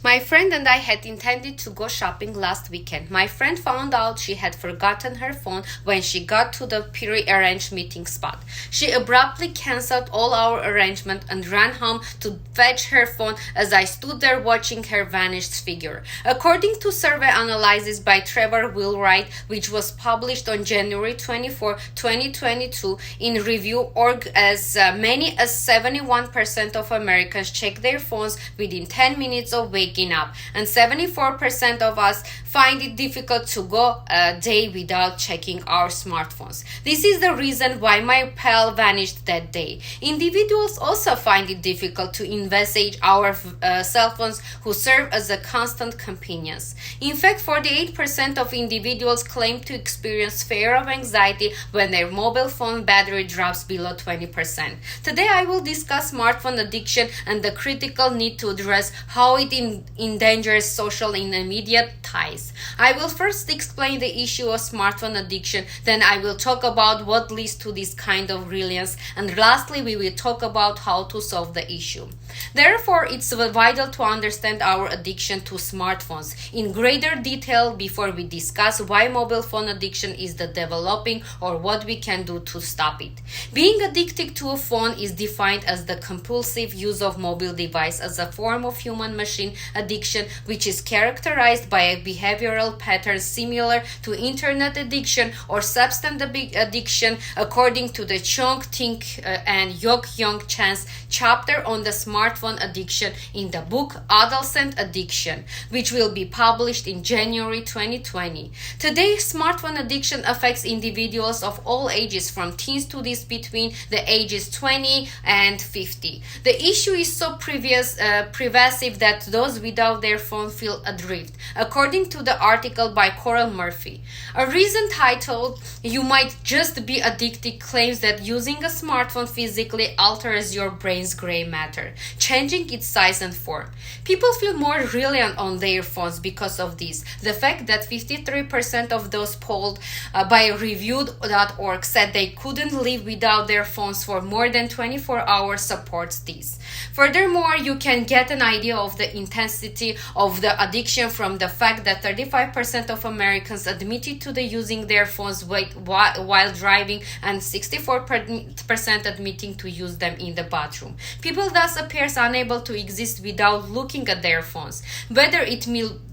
My friend and I had intended to go shopping last weekend. My friend found out she had forgotten her phone when she got to the pre-arranged meeting spot. She abruptly cancelled all our arrangement and ran home to fetch her phone as I stood there watching her vanished figure. According to survey analysis by Trevor Wheelwright, which was published on January 24, 2022 in Review.org, as many as 71% of Americans check their phones within 10 minutes of waking up, and 74% of us find it difficult to go a day without checking our smartphones. This is the reason why my pal vanished that day. Individuals also find it difficult to investigate our cell phones, who serve as a constant companions. In fact, 48% of individuals claim to experience fear of anxiety when their mobile phone battery drops below 20%. Today I will discuss smartphone addiction and the critical need to address how it endangers social and immediate ties. I will first explain the issue of smartphone addiction, then I will talk about what leads to this kind of reliance, and lastly we will talk about how to solve the issue. Therefore, it's vital to understand our addiction to smartphones in greater detail before we discuss why mobile phone addiction is developing or what we can do to stop it. Being addicted to a phone is defined as the compulsive use of mobile device as a form of human-machine addiction, which is characterized by a behavioral pattern similar to internet addiction or substance addiction, according to the Chong Ting and Yok-Yong Chan's chapter on the smartphone addiction in the book Adolescent Addiction, which will be published in January 2020. Today, smartphone addiction affects individuals of all ages, from teens to those between the ages 20 and 50. The issue is so pervasive that those without their phone feel adrift, according to the article by Coral Murphy. A reason titled "You Might Just Be Addicted" claims that using a smartphone physically alters your brain's gray matter, changing its size and form. People feel more reliant on their phones because of this. The fact that 53% of those polled by Review.org said they couldn't live without their phones for more than 24 hours supports this. Furthermore, you can get an idea of the intensity of the addiction from the fact that 35% of Americans admitted to using their phones while driving, and 64% admitting to use them in the bathroom. People thus appear unable to exist without looking at their phones, whether it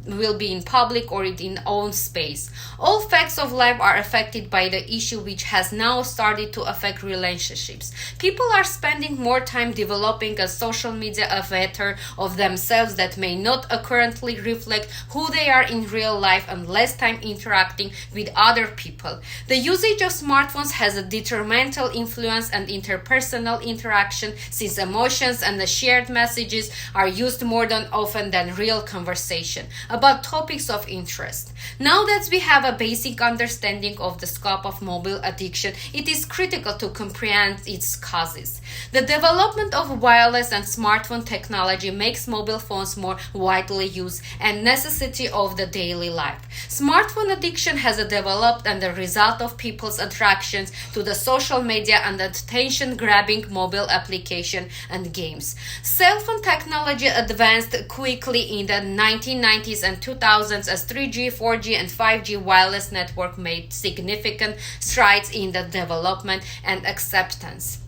will be in public or in own space. All facts of life are affected by the issue, which has now started to affect relationships. People are spending more time developing a social media avatar of themselves that may not accurately reflect who they are in real life, and less time interacting with other people. The usage of smartphones has a detrimental influence on interpersonal interaction, since emotions and the shared messages are used more often than real conversation about topics of interest. Now that we have a basic understanding of the scope of mobile addiction, it is critical to comprehend its causes. The development of wireless and smartphone technology makes mobile phones more widely used and necessity of the daily life. Smartphone addiction has developed as a result of people's attractions to the social media and attention-grabbing mobile application and games. Cell phone technology advanced quickly in the 1990s and 2000s as 3G, 4G, and 5G wireless network made significant strides in the development and acceptance.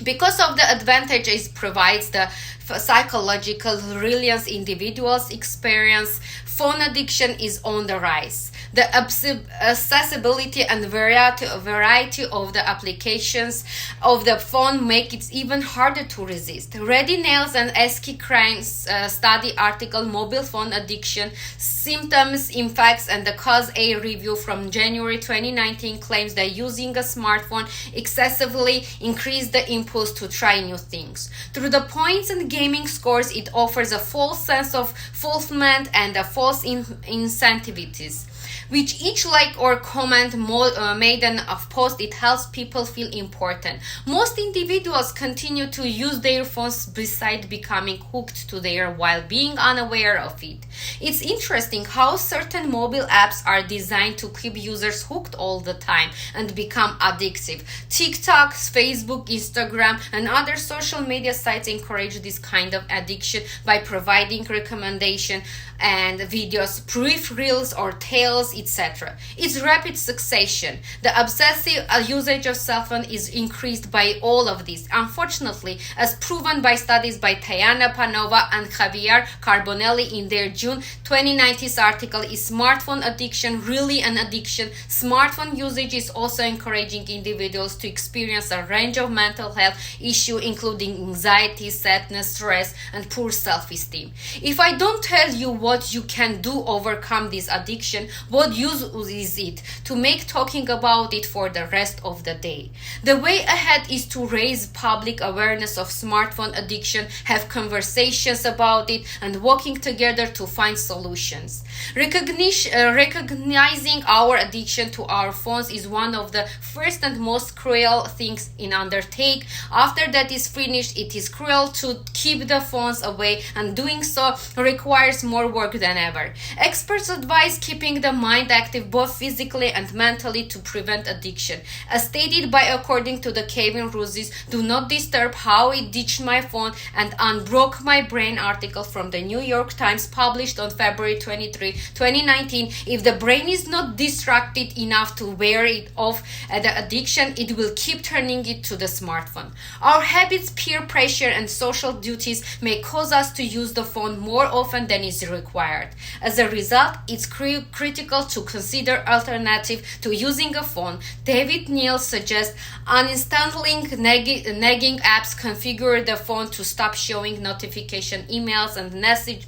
Because of the advantage it provides the psychological reliance individuals experience, phone addiction is on the rise. The accessibility and variety of the applications of the phone make it even harder to resist. Ready Nails and Eski Crane's study article "Mobile Phone Addiction: Symptoms, Impacts, and the Cause" A review from January 2019 claims that using a smartphone excessively increases the impulse to try new things. Through the points and gaming scores, it offers a false sense of fulfillment and a false incentivities. With each like or comment made on a post, it helps people feel important. Most individuals continue to use their phones beside becoming hooked to their while being unaware of it. It's interesting how certain mobile apps are designed to keep users hooked all the time and become addictive. TikTok, Facebook, Instagram, and other social media sites encourage this kind of addiction by providing recommendation and videos, brief reels or tales, etc. It's rapid succession. The obsessive usage of cell phone is increased by all of these. Unfortunately, as proven by studies by Tayana Panova and Javier Carbonelli in their June 2019 article, Is Smartphone Addiction Really an Addiction? Smartphone usage is also encouraging individuals to experience a range of mental health issues, including anxiety, sadness, stress, and poor self-esteem. If I don't tell you what you can do overcome this addiction, what use is it to make talking about it for the rest of the day? The way ahead is to raise public awareness of smartphone addiction, have conversations about it, and working together to find solutions. Recognizing our addiction to our phones is one of the first and most cruel things in undertake. After that is finished, it is cruel to keep the phones away, and doing so requires more work than ever. Experts advise keeping the mind active both physically and mentally to prevent addiction. As stated by according to the Kevin Ruzis, Do Not Disturb How It Ditched My Phone and Unbroke My Brain article from the New York Times published on February 23, 2019, if the brain is not distracted enough to wear it off the addiction, it will keep turning it to the smartphone. Our habits, peer pressure, and social duties may cause us to use the phone more often than is required. As a result, it's critical to consider alternative to using a phone. David Neal suggests uninstalling nagging apps, configure the phone to stop showing notification emails and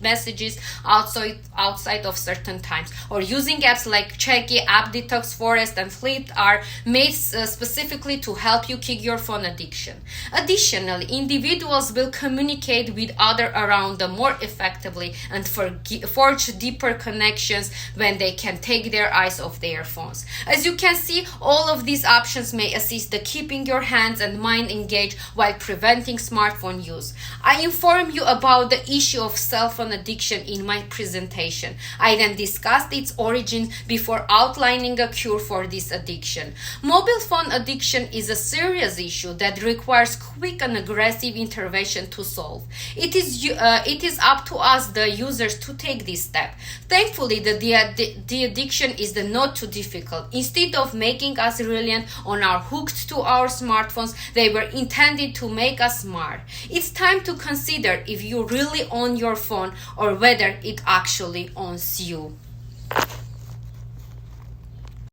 messages outside of certain times, or using apps like Checky, App Detox, Forest, and Fleet are made specifically to help you kick your phone addiction. Additionally, individuals will communicate with others around them more effectively and forge deeper connections when they can take their eyes off their phones. As you can see, all of these options may assist the keeping your hands and mind engaged while preventing smartphone use. I inform you about the issue of cell phone addiction in my presentation. I then discussed its origin before outlining a cure for this addiction. Mobile phone addiction is a serious issue that requires quick and aggressive intervention to solve. It is up to us, the users, to take this step. Thankfully, the addiction is not too difficult. Instead of making us reliant on our hooked to our smartphones, they were intended to make us smart. It's time to consider if you really own your phone or whether it actually owns you.